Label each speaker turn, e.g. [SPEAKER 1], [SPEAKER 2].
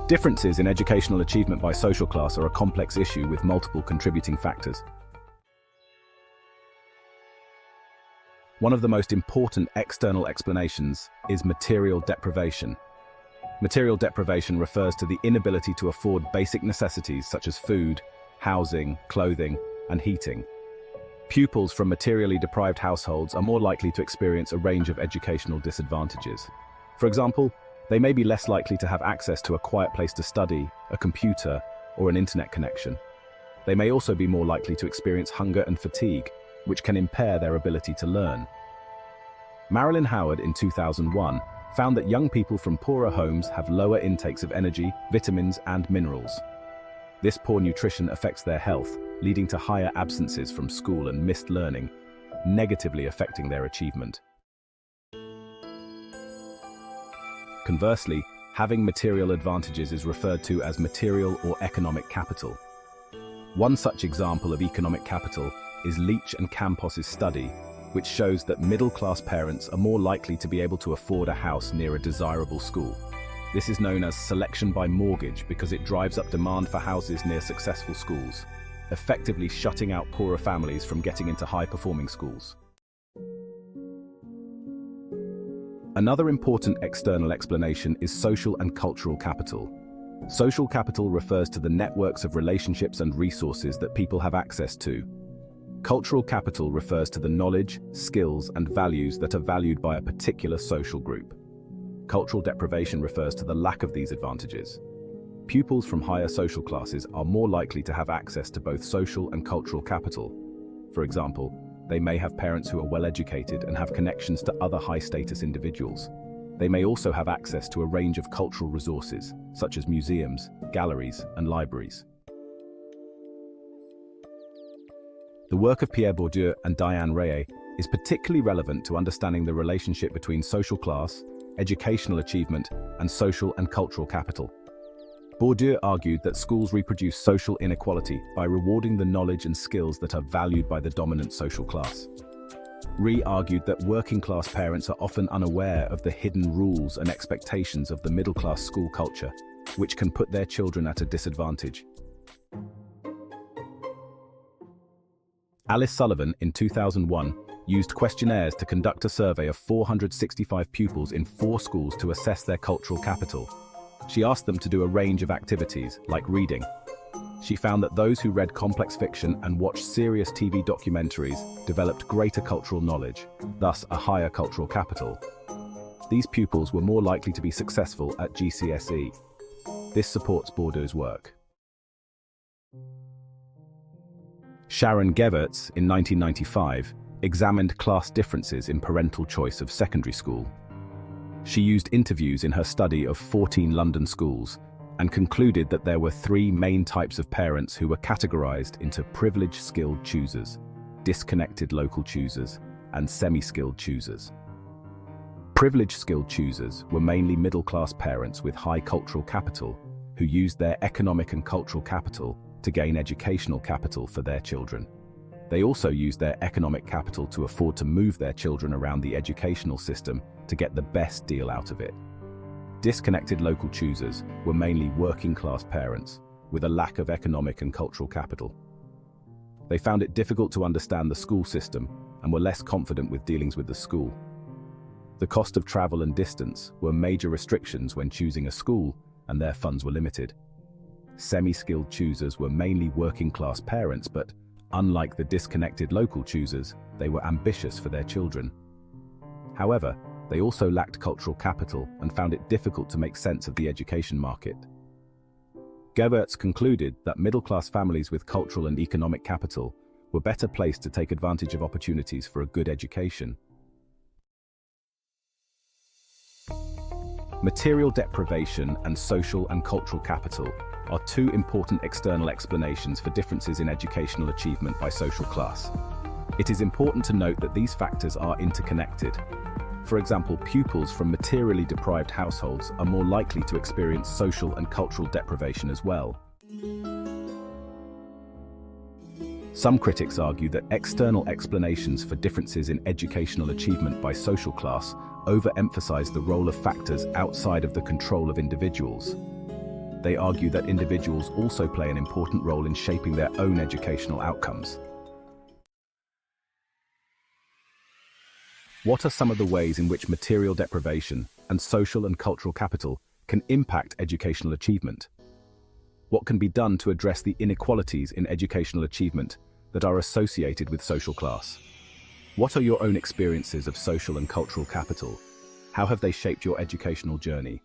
[SPEAKER 1] Differences in educational achievement by social class are a complex issue with multiple contributing factors. One of the most important external explanations is material deprivation. Material deprivation refers to the inability to afford basic necessities such as food, housing, clothing, and heating. Pupils from materially deprived households are more likely to experience a range of educational disadvantages. For example, they may be less likely to have access to a quiet place to study, a computer, or an internet connection. They may also be more likely to experience hunger and fatigue, which can impair their ability to learn. Marilyn Howard in 2001 found that young people from poorer homes have lower intakes of energy, vitamins, and minerals. This poor nutrition affects their health, leading to higher absences from school and missed learning, negatively affecting their achievement. Conversely, having material advantages is referred to as material or economic capital. One such example of economic capital is Leach and Campos's study, which shows that middle-class parents are more likely to be able to afford a house near a desirable school. This is known as selection by mortgage because it drives up demand for houses near successful schools, effectively shutting out poorer families from getting into high-performing schools. Another important external explanation is social and cultural capital. Social capital refers to the networks of relationships and resources that people have access to. Cultural capital refers to the knowledge, skills, and values that are valued by a particular social group. Cultural deprivation refers to the lack of these advantages. Pupils from higher social classes are more likely to have access to both social and cultural capital. For example, they may have parents who are well-educated and have connections to other high-status individuals. They may also have access to a range of cultural resources, such as museums, galleries, and libraries. The work of Pierre Bourdieu and Diane Reye is particularly relevant to understanding the relationship between social class, educational achievement, and social and cultural capital. Bourdieu argued that schools reproduce social inequality by rewarding the knowledge and skills that are valued by the dominant social class. Reye argued that working-class parents are often unaware of the hidden rules and expectations of the middle-class school culture, which can put their children at a disadvantage. Alice Sullivan, in 2001, used questionnaires to conduct a survey of 465 pupils in 4 schools to assess their cultural capital. She asked them to do a range of activities, like reading. She found that those who read complex fiction and watched serious TV documentaries developed greater cultural knowledge, thus a higher cultural capital. These pupils were more likely to be successful at GCSE. This supports Bourdieu's work. Sharon Gevertz, in 1995, examined class differences in parental choice of secondary school. She used interviews in her study of 14 London schools and concluded that there were 3 main types of parents who were categorized into privileged skilled choosers, disconnected local choosers, and semi-skilled choosers. Privileged skilled choosers were mainly middle-class parents with high cultural capital who used their economic and cultural capital to gain educational capital for their children. They also used their economic capital to afford to move their children around the educational system to get the best deal out of it. Disconnected local choosers were mainly working-class parents with a lack of economic and cultural capital. They found it difficult to understand the school system and were less confident with dealings with the school. The cost of travel and distance were major restrictions when choosing a school, and their funds were limited. Semi-skilled choosers were mainly working-class parents, but unlike the disconnected local choosers, they were ambitious for their children. However, they also lacked cultural capital and found it difficult to make sense of the education market. Gevertz concluded that middle-class families with cultural and economic capital were better placed to take advantage of opportunities for a good education. Material deprivation and social and cultural capital are 2 important external explanations for differences in educational achievement by social class. It is important to note that these factors are interconnected. For example, pupils from materially deprived households are more likely to experience social and cultural deprivation as well. Some critics argue that external explanations for differences in educational achievement by social class overemphasize the role of factors outside of the control of individuals. They argue that individuals also play an important role in shaping their own educational outcomes. What are some of the ways in which material deprivation and social and cultural capital can impact educational achievement? What can be done to address the inequalities in educational achievement that are associated with social class? What are your own experiences of social and cultural capital? How have they shaped your educational journey?